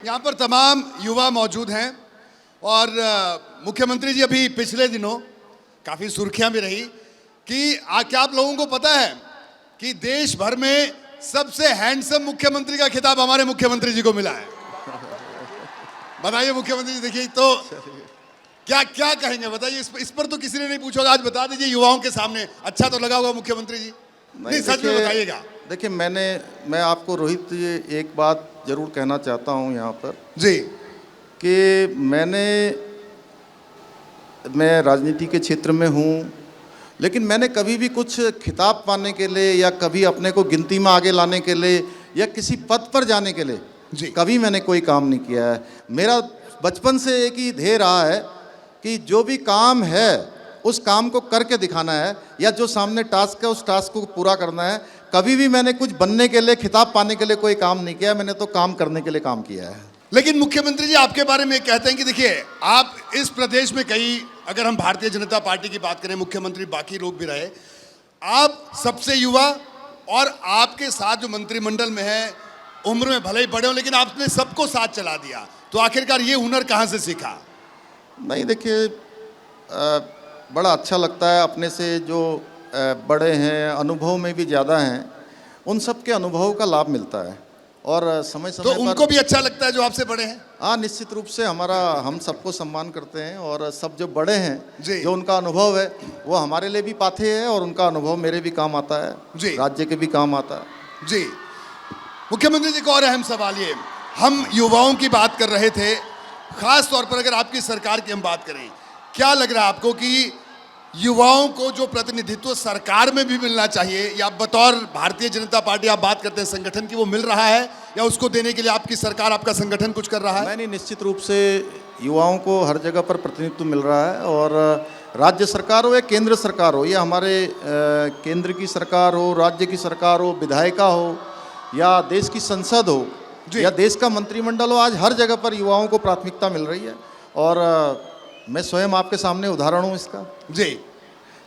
यहाँ पर तमाम युवा मौजूद हैं और मुख्यमंत्री जी अभी पिछले दिनों काफ़ी सुर्खियां भी रही कि क्या आप लोगों को पता है कि देश भर में सबसे हैंडसम मुख्यमंत्री का खिताब हमारे मुख्यमंत्री जी को मिला है। बताइए मुख्यमंत्री जी, देखिए तो क्या क्या कहेंगे, बताइए इस पर तो किसी ने नहीं पूछा होगा, आज बता दीजिए युवाओं के सामने। अच्छा तो लगा होगा मुख्यमंत्री जी? नहीं सच में बताइएगा। देखिए मैं आपको रोहित जी एक बात जरूर कहना चाहता हूं यहाँ पर जी कि मैं राजनीति के क्षेत्र में हूँ, लेकिन मैंने कभी भी कुछ खिताब पाने के लिए या कभी अपने को गिनती में आगे लाने के लिए या किसी पद पर जाने के लिए जी कभी मैंने कोई काम नहीं किया है। मेरा बचपन से एक ही ध्येय रहा है कि जो भी काम है उस काम को करके दिखाना है, या जो सामने टास्क है उस टास्क को पूरा करना है। कभी भी मैंने कुछ बनने के लिए, खिताब पाने के लिए कोई काम नहीं किया, मैंने तो काम करने के लिए काम किया है। लेकिन मुख्यमंत्री जी आपके बारे में कहते हैं कि देखिए आप इस प्रदेश में कई, अगर हम भारतीय जनता पार्टी की बात करें, मुख्यमंत्री बाकी लोग भी रहे, आप सबसे युवा और आपके साथ जो मंत्रिमंडल में है उम्र में भले ही बड़े हो लेकिन आपने सबको साथ चला दिया, तो आखिरकार ये हुनर कहाँ से सीखा? नहीं देखिए, बड़ा अच्छा लगता है अपने से जो बड़े हैं, अनुभव में भी ज़्यादा हैं, उन सब के अनुभव का लाभ मिलता है और समय समय तो पर उनको भी अच्छा लगता है जो आपसे बड़े हैं? हाँ, निश्चित रूप से हम सबको सम्मान करते हैं और सब जो बड़े हैं जी। जो उनका अनुभव है वो हमारे लिए भी पाथे है और उनका अनुभव मेरे भी काम आता है, जी। राज्य के भी काम आता है। जी मुख्यमंत्री जी को और अहम सवाल ये, हम युवाओं की बात कर रहे थे, खास तौर पर अगर आपकी सरकार की हम बात करें, क्या लग रहा है आपको कि युवाओं को जो प्रतिनिधित्व सरकार में भी मिलना चाहिए, या बतौर भारतीय जनता पार्टी आप बात करते हैं संगठन की, वो मिल रहा है, या उसको देने के लिए आपकी सरकार, आपका संगठन कुछ कर रहा है? नहीं, निश्चित रूप से युवाओं को हर जगह पर प्रतिनिधित्व मिल रहा है और राज्य सरकार हो या केंद्र सरकार हो, या हमारे केंद्र की सरकार हो, राज्य की सरकार हो, विधायिका हो या देश की संसद हो या देश का मंत्रिमंडल हो, आज हर जगह पर युवाओं को प्राथमिकता मिल रही है। और मैं स्वयं आपके सामने उदाहरण हूँ इसका जी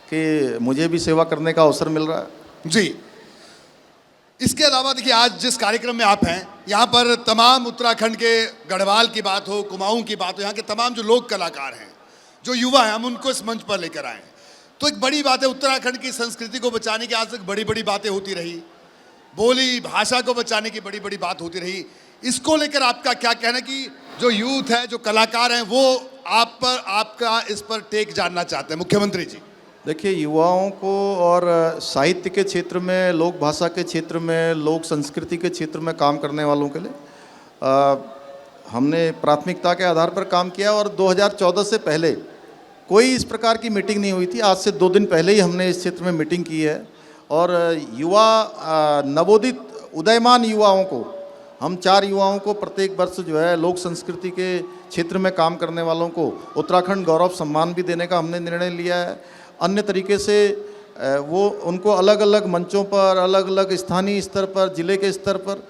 कि मुझे भी सेवा करने का अवसर मिल रहा है। जी। इसके अलावा देखिए आज जिस कार्यक्रम में आप हैं, यहाँ पर तमाम उत्तराखंड के गढ़वाल की बात हो, कुमाऊं की बात हो, यहाँ के तमाम जो लोक कलाकार हैं, जो युवा हैं, हम उनको इस मंच पर लेकर आए। तो एक बड़ी बात है, उत्तराखंड की संस्कृति को बचाने की आज तक बड़ी बड़ी बातें होती रही, बोली भाषा को बचाने की बड़ी बड़ी बात होती रही। इसको लेकर आपका क्या कहना कि जो यूथ है, जो कलाकार हैं, वो आपका इस पर टेक जानना चाहते हैं मुख्यमंत्री जी? देखिए, युवाओं को और साहित्य के क्षेत्र में, लोक भाषा के क्षेत्र में, लोक संस्कृति के क्षेत्र में काम करने वालों के लिए हमने प्राथमिकता के आधार पर काम किया और 2014 से पहले कोई इस प्रकार की मीटिंग नहीं हुई थी। आज से 2 दिन पहले ही हमने इस क्षेत्र में मीटिंग की है और युवा, नवोदित उदयमान युवाओं को, हम 4 युवाओं को प्रत्येक वर्ष जो है लोक संस्कृति के क्षेत्र में काम करने वालों को उत्तराखंड गौरव सम्मान भी देने का हमने निर्णय लिया है। अन्य तरीके से वो उनको अलग अलग मंचों पर, अलग अलग स्थानीय स्तर पर, जिले के स्तर पर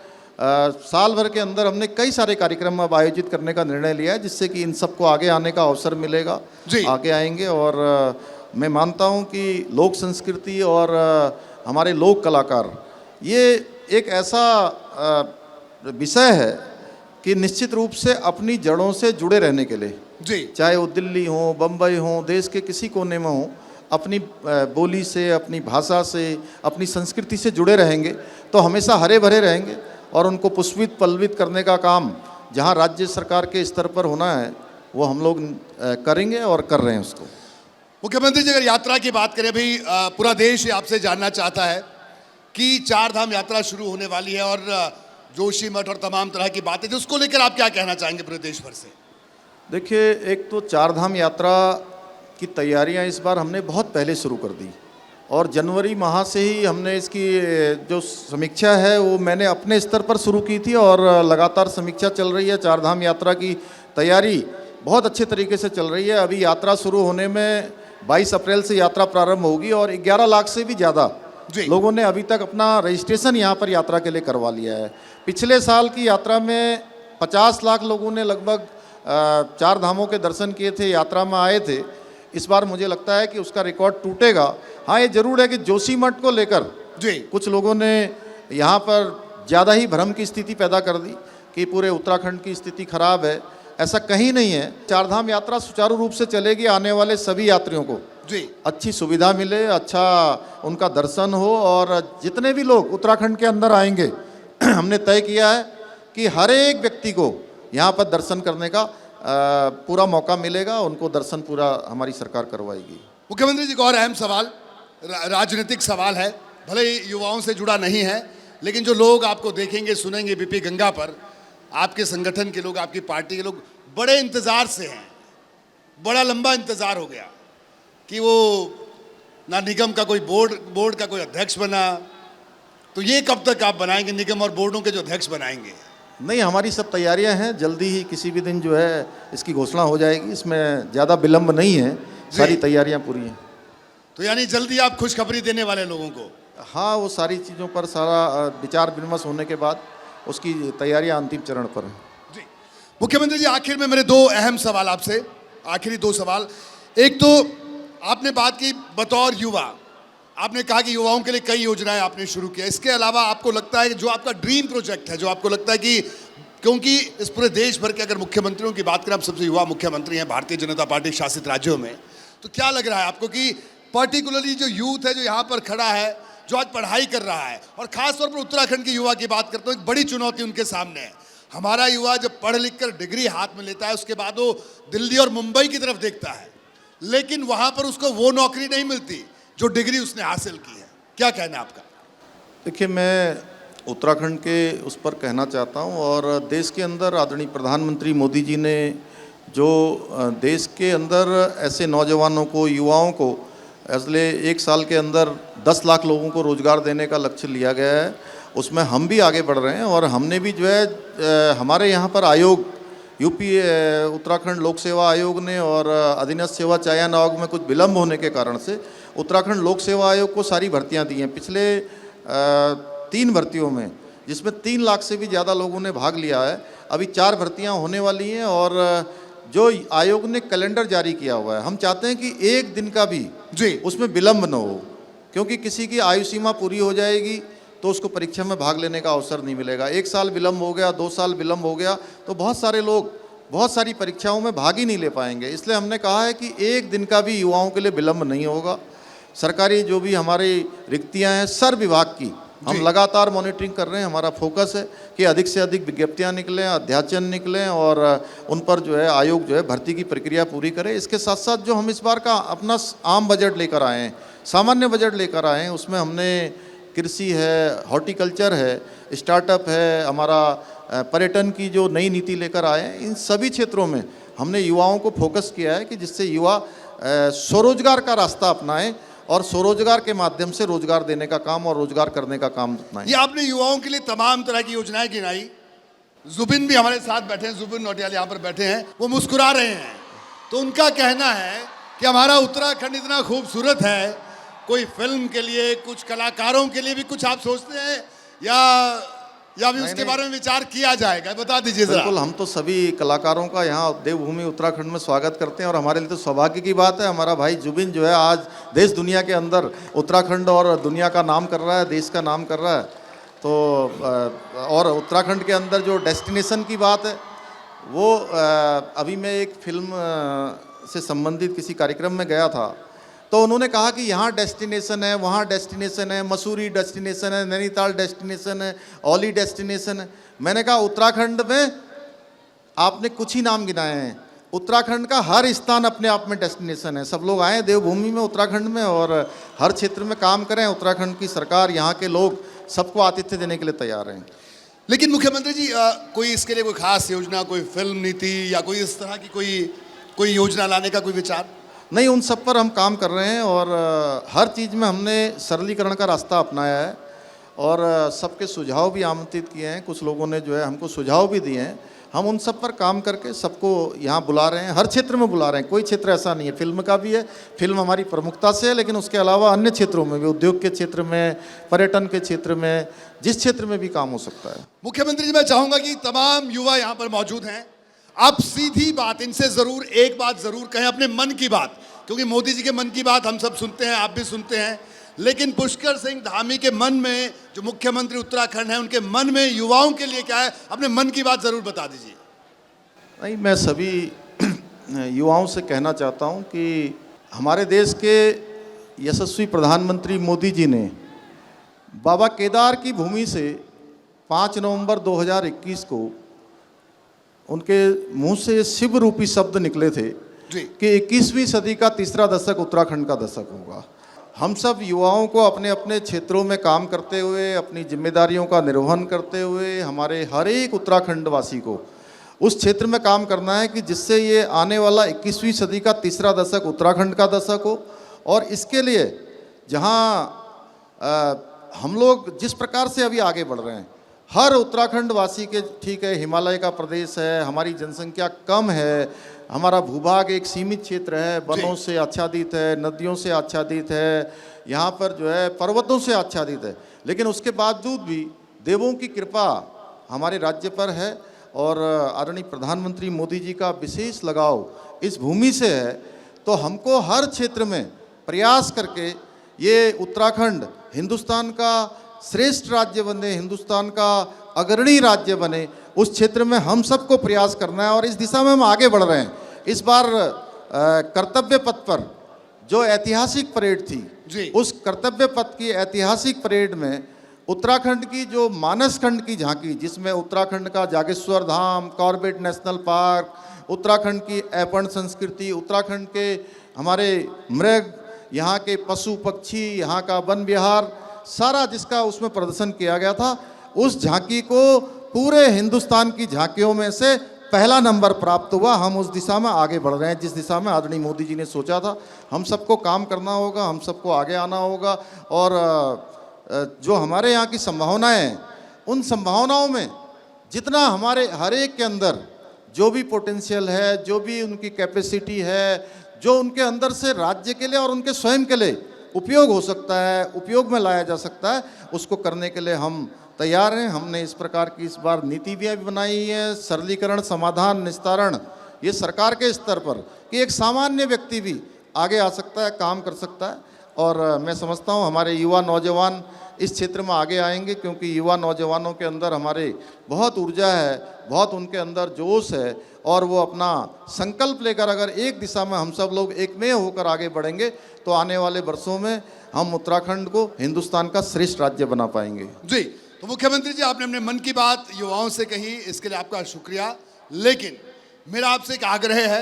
साल भर के अंदर हमने कई सारे कार्यक्रम अब आयोजित करने का निर्णय लिया है, जिससे कि इन सबको आगे आने का अवसर मिलेगा, आगे आएंगे। और मैं मानता हूँ कि लोक संस्कृति और हमारे लोक कलाकार ये एक ऐसा विषय है कि निश्चित रूप से अपनी जड़ों से जुड़े रहने के लिए, जी, चाहे वो दिल्ली हो, बम्बई हो, देश के किसी कोने में हो, अपनी बोली से, अपनी भाषा से, अपनी संस्कृति से जुड़े रहेंगे तो हमेशा हरे भरे रहेंगे और उनको पुष्पित पल्लवित करने का काम जहां राज्य सरकार के स्तर पर होना है वो हम लोग करेंगे और कर रहे हैं उसको। मुख्यमंत्री जी, अगर यात्रा की बात करें, भाई पूरा देश आपसे जानना चाहता है कि 4 धाम यात्रा शुरू होने वाली है और जोशीमठ और तमाम तरह की बातें, जो उसको लेकर आप क्या कहना चाहेंगे पूरे देश भर से? देखिए, एक तो 4 धाम यात्रा की तैयारियां इस बार हमने बहुत पहले शुरू कर दी और जनवरी माह से ही हमने इसकी जो समीक्षा है वो मैंने अपने स्तर पर शुरू की थी और लगातार समीक्षा चल रही है। 4 धाम यात्रा की तैयारी बहुत अच्छे तरीके से चल रही है। अभी यात्रा शुरू होने में 22 अप्रैल से यात्रा प्रारंभ होगी और 11 लाख से भी ज़्यादा लोगों ने अभी तक अपना रजिस्ट्रेशन यहाँ पर यात्रा के लिए करवा लिया है। पिछले साल की यात्रा में 50 लाख लोगों ने लगभग 4 धामों के दर्शन किए थे, यात्रा में आए थे। इस बार मुझे लगता है कि उसका रिकॉर्ड टूटेगा। हाँ, ये जरूर है कि जोशीमठ को लेकर कुछ लोगों ने यहाँ पर ज़्यादा ही भ्रम की स्थिति पैदा कर दी। कि पूरे उत्तराखंड की स्थिति खराब है, ऐसा कहीं नहीं है। चारधाम यात्रा सुचारू रूप से चलेगी, आने वाले सभी यात्रियों को जी अच्छी सुविधा मिले, अच्छा उनका दर्शन हो, और जितने भी लोग उत्तराखंड के अंदर आएंगे हमने तय किया है कि हर एक व्यक्ति को यहाँ पर दर्शन करने का पूरा मौका मिलेगा, उनको दर्शन पूरा हमारी सरकार करवाएगी। मुख्यमंत्री जी, एक और अहम सवाल, राजनीतिक सवाल है, भले ही युवाओं से जुड़ा नहीं है, लेकिन जो लोग आपको देखेंगे सुनेंगे बीपी गंगा पर, आपके संगठन के लोग, आपकी पार्टी के लोग बड़े इंतजार से हैं, बड़ा लंबा इंतजार हो गया कि वो ना निगम का कोई बोर्ड का कोई अध्यक्ष बना, तो ये कब तक आप बनाएंगे, निगम और बोर्डों के जो अध्यक्ष बनाएंगे? नहीं, हमारी सब तैयारियां हैं, जल्दी ही किसी भी दिन जो है इसकी घोषणा हो जाएगी, इसमें ज़्यादा विलंब नहीं है, सारी तैयारियां पूरी हैं। तो यानी जल्दी आप खुशखबरी देने वाले लोगों को? हाँ, वो सारी चीज़ों पर सारा विचार विमर्श होने के बाद उसकी तैयारियां अंतिम चरण पर हैं। जी मुख्यमंत्री जी, आखिर में मेरे दो अहम सवाल आपसे, आखिरी दो सवाल। एक तो आपने बात की बतौर युवा, आपने कहा कि युवाओं के लिए कई योजनाएं आपने शुरू किया, इसके अलावा आपको लगता है कि जो आपका ड्रीम प्रोजेक्ट है, जो आपको लगता है कि क्योंकि इस पूरे देश भर के अगर मुख्यमंत्रियों की बात करें, आप सबसे युवा मुख्यमंत्री हैं भारतीय जनता पार्टी शासित राज्यों में, तो क्या लग रहा है आपको कि पर्टिकुलरली जो यूथ है जो यहाँ पर खड़ा है, जो आज पढ़ाई कर रहा है, और खासतौर पर उत्तराखंड के युवा की बात करता हूँ, एक बड़ी चुनौती उनके सामने है। हमारा युवा जब पढ़ लिख कर डिग्री हाथ में लेता है, उसके बाद वो दिल्ली और मुंबई की तरफ देखता है, लेकिन वहाँ पर उसको वो नौकरी नहीं मिलती जो डिग्री उसने हासिल की है। क्या कहना है आपका? देखिए, मैं उत्तराखंड के उस पर कहना चाहता हूँ, और देश के अंदर आदरणीय प्रधानमंत्री मोदी जी ने जो देश के अंदर ऐसे नौजवानों को, युवाओं को अगले 1 साल के अंदर 10 लाख लोगों को रोज़गार देने का लक्ष्य लिया गया है, उसमें हम भी आगे बढ़ रहे हैं। और हमने भी जो है हमारे यहाँ पर आयोग, यूपी उत्तराखंड लोक सेवा आयोग ने और अधीनस्थ सेवा चयन आयोग में कुछ विलम्ब होने के कारण से उत्तराखंड लोक सेवा आयोग को सारी भर्तियां दी हैं पिछले 3 भर्तियों में, जिसमें 3 लाख से भी ज़्यादा लोगों ने भाग लिया है। अभी 4 भर्तियां होने वाली हैं, और जो आयोग ने कैलेंडर जारी किया हुआ है, हम चाहते हैं कि 1 दिन का भी जी उसमें विलम्ब न हो, क्योंकि किसी की आयु सीमा पूरी हो जाएगी तो उसको परीक्षा में भाग लेने का अवसर नहीं मिलेगा। 1 साल विलम्ब हो गया, 2 साल विलम्ब हो गया, तो बहुत सारे लोग बहुत सारी परीक्षाओं में भाग ही नहीं ले पाएंगे। इसलिए हमने कहा है कि 1 दिन का भी युवाओं के लिए विलम्ब नहीं होगा। सरकारी जो भी हमारी रिक्तियां हैं, सर विभाग की हम लगातार मॉनिटरिंग कर रहे हैं। हमारा फोकस है कि अधिक से अधिक विज्ञप्तियां निकलें, अध्याचन निकलें, और उन पर जो है आयोग जो है भर्ती की प्रक्रिया पूरी करे। इसके साथ साथ जो हम इस बार का अपना आम बजट लेकर आए हैं, सामान्य बजट लेकर आए हैं, उसमें हमने कृषि है, हॉर्टिकल्चर है, स्टार्टअप है, हमारा पर्यटन की जो नई नीति लेकर आए हैं, इन सभी क्षेत्रों में हमने युवाओं को फोकस किया है कि जिससे युवा स्वरोजगार का रास्ता अपनाएं और स्वरोजगार के माध्यम से रोजगार देने का काम और रोजगार करने का काम अपनाएं। ये आपने युवाओं के लिए तमाम तरह की योजनाएं गिनाई। जुबिन भी हमारे साथ बैठे हैं, जुबिन नौटियाल यहाँ पर बैठे हैं, वो मुस्कुरा रहे हैं। तो उनका कहना है कि हमारा उत्तराखंड इतना खूबसूरत है, कोई फिल्म के लिए, कुछ कलाकारों के लिए भी कुछ आप सोचते हैं या भी उसके बारे में विचार किया जाएगा? बता दीजिए जरा। बिल्कुल, हम तो सभी कलाकारों का यहाँ देवभूमि उत्तराखंड में स्वागत करते हैं, और हमारे लिए तो सौभाग्य की बात है। हमारा भाई जुबिन जो है आज देश दुनिया के अंदर उत्तराखंड और दुनिया का नाम कर रहा है, देश का नाम कर रहा है। तो और उत्तराखंड के अंदर जो डेस्टिनेशन की बात है, वो अभी मैं एक फिल्म से संबंधित किसी कार्यक्रम में गया था, तो उन्होंने कहा कि यहाँ डेस्टिनेशन है, वहाँ डेस्टिनेशन है, मसूरी डेस्टिनेशन है, नैनीताल डेस्टिनेशन है, औली डेस्टिनेशन है। मैंने कहा उत्तराखंड में आपने कुछ ही नाम गिनाए हैं, उत्तराखंड का हर स्थान अपने आप में डेस्टिनेशन है। सब लोग आए देवभूमि में, उत्तराखंड में, और हर क्षेत्र में काम करें। उत्तराखंड की सरकार, यहाँ के लोग सबको आतिथ्य देने के लिए तैयार हैं। लेकिन मुख्यमंत्री जी, कोई इसके लिए कोई खास योजना, कोई फिल्म नीति या कोई इस तरह की कोई योजना लाने का कोई विचार? नहीं, उन सब पर हम काम कर रहे हैं, और हर चीज़ में हमने सरलीकरण का रास्ता अपनाया है, और सबके सुझाव भी आमंत्रित किए हैं। कुछ लोगों ने जो है हमको सुझाव भी दिए हैं। हम उन सब पर काम करके सबको यहाँ बुला रहे हैं, हर क्षेत्र में बुला रहे हैं। कोई क्षेत्र ऐसा नहीं है, फिल्म का भी है, फिल्म हमारी प्रमुखता से है, लेकिन उसके अलावा अन्य क्षेत्रों में भी, उद्योग के क्षेत्र में, पर्यटन के क्षेत्र में, जिस क्षेत्र में भी काम हो सकता है। मुख्यमंत्री जी, मैं चाहूँगा कि तमाम युवा यहाँ पर मौजूद हैं, आप सीधी बात इनसे ज़रूर एक बात ज़रूर कहें, अपने मन की बात, क्योंकि मोदी जी के मन की बात हम सब सुनते हैं, आप भी सुनते हैं, लेकिन पुष्कर सिंह धामी के मन में, जो मुख्यमंत्री उत्तराखंड है, उनके मन में युवाओं के लिए क्या है, अपने मन की बात जरूर बता दीजिए। नहीं, मैं सभी युवाओं से कहना चाहता हूं कि हमारे देश के यशस्वी प्रधानमंत्री मोदी जी ने बाबा केदार की भूमि से 5 नवंबर 2021 को उनके मुंह से शिव रूपी शब्द निकले थे कि 21वीं सदी का तीसरा दशक उत्तराखंड का दशक होगा। हम सब युवाओं को अपने अपने क्षेत्रों में काम करते हुए, अपनी जिम्मेदारियों का निर्वहन करते हुए, हमारे हर एक उत्तराखंड वासी को उस क्षेत्र में काम करना है कि जिससे ये आने वाला 21वीं सदी का तीसरा दशक उत्तराखंड का दशक हो। और इसके लिए जहाँ हम लोग जिस प्रकार से अभी आगे बढ़ रहे हैं, हर उत्तराखंड वासी के, ठीक है, हिमालय का प्रदेश है, हमारी जनसंख्या कम है, हमारा भूभाग एक सीमित क्षेत्र है, वनों से आच्छादित है, नदियों से आच्छादित है, यहाँ पर जो है पर्वतों से आच्छादित है, लेकिन उसके बावजूद भी देवों की कृपा हमारे राज्य पर है और आदरणीय प्रधानमंत्री मोदी जी का विशेष लगाव इस भूमि से है। तो हमको हर क्षेत्र में प्रयास करके ये उत्तराखंड हिंदुस्तान का श्रेष्ठ राज्य बने, हिंदुस्तान का अग्रणी राज्य बने, उस क्षेत्र में हम सबको प्रयास करना है और इस दिशा में हम आगे बढ़ रहे हैं। इस बार कर्तव्य पथ पर जो ऐतिहासिक परेड थी, उस कर्तव्य पथ की ऐतिहासिक परेड में उत्तराखंड की जो मानसखंड की झांकी, जिसमें उत्तराखंड का जागेश्वर धाम, कॉर्बेट नेशनल पार्क, उत्तराखंड की ऐपण संस्कृति, उत्तराखंड के हमारे मृग, यहाँ के पशु पक्षी, यहाँ का वन विहार, सारा जिसका उसमें प्रदर्शन किया गया था, उस झांकी को पूरे हिंदुस्तान की झांकियों में से पहला नंबर प्राप्त हुआ। हम उस दिशा में आगे बढ़ रहे हैं जिस दिशा में आदरणीय मोदी जी ने सोचा था। हम सबको काम करना होगा, हम सबको आगे आना होगा और जो हमारे यहाँ की संभावनाएं हैं, उन संभावनाओं में जितना हमारे हर एक के अंदर जो भी पोटेंशियल है, जो भी उनकी कैपेसिटी है, जो उनके अंदर से राज्य के लिए और उनके स्वयं के लिए उपयोग हो सकता है, उपयोग में लाया जा सकता है, उसको करने के लिए हम तैयार हैं। हमने इस प्रकार की इस बार नीति भी बनाई है, सरलीकरण, समाधान, निस्तारण, ये सरकार के स्तर पर कि एक सामान्य व्यक्ति भी आगे आ सकता है, काम कर सकता है। और मैं समझता हूँ हमारे युवा नौजवान इस क्षेत्र में आगे आएंगे, क्योंकि युवा नौजवानों के अंदर हमारे बहुत ऊर्जा है, बहुत उनके अंदर जोश है और वो अपना संकल्प लेकर अगर एक दिशा में हम सब लोग एकमेव होकर आगे बढ़ेंगे तो आने वाले वर्षों में हम उत्तराखंड को हिंदुस्तान का श्रेष्ठ राज्य बना पाएंगे। जी, तो मुख्यमंत्री जी, आपने अपने मन की बात युवाओं से कही, इसके लिए आपका शुक्रिया। लेकिन मेरा आपसे एक आग्रह है,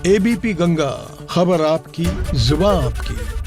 एबीपी गंगा, खबर आपकी, जुबान आपकी।